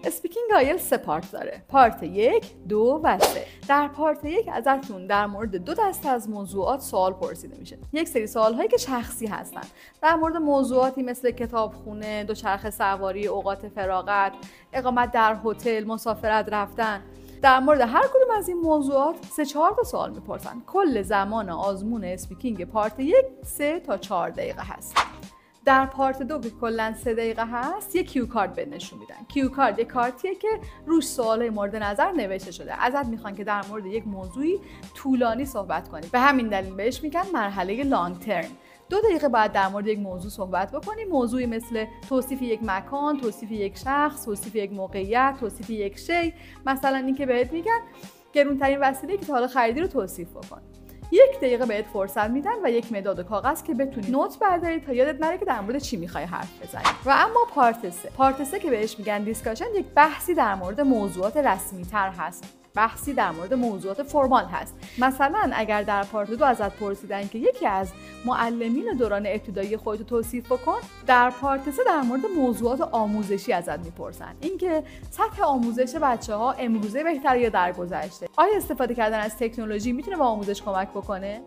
اسپیکینگ آیلتس 3 پارت داره. پارت 1، 2 و 3. در پارت 1 ازتون در مورد 2 دسته از موضوعات سوال پرسیده میشه. یک سری سوال‌هایی که شخصی هستن. در مورد موضوعاتی مثل کتابخونه، دوچرخه سواری، اوقات فراغت، اقامت در هتل، مسافرت رفتن. در مورد هر کدوم از این موضوعات 3-4 تا سوال میپرسن. کل زمان آزمون اسپیکینگ پارت 1 3 تا 4 دقیقه هست. در پارت 2 که کلا 3 دقیقه هست، یک کیو کارت بهت نشون میدن. کیو کارت یک کارتیه که روش سوالای مورد نظر نوشته شده. ازت میخوان که در مورد یک موضوعی طولانی صحبت کنی. به همین دلیل بهش میگن مرحله لانگ ترم. 2 دقیقه بعد در مورد یک موضوع صحبت بکنی. موضوعی مثل توصیف یک مکان، توصیف یک شخص، توصیف یک موقعیت، توصیف یک شی. مثلا این که بهت میگن گرونترین وسیله که تا حالا خریدی رو توصیف بکن. 1 دقیقه بهت فرصت میدن و یک مداد و کاغذ که بتونی نوت برداری تا یادت نره که در مورد چی میخوای حرف بزنی. و اما پارت 3 که بهش میگن دیسکاشن، یک بحثی در مورد موضوعات رسمی تر هست. بحثی در مورد موضوعات فرمال هست. مثلا اگر در پارت 2 ازت پرسیدن که یکی از معلمین دوران ابتدایی خودتو توصیف بکن، در پارت 3 در مورد موضوعات آموزشی ازت میپرسن. اینکه سطح آموزش بچه‌ها امروزه بهتره یا درگذشته؟ آیا استفاده کردن از تکنولوژی میتونه به آموزش کمک بکنه؟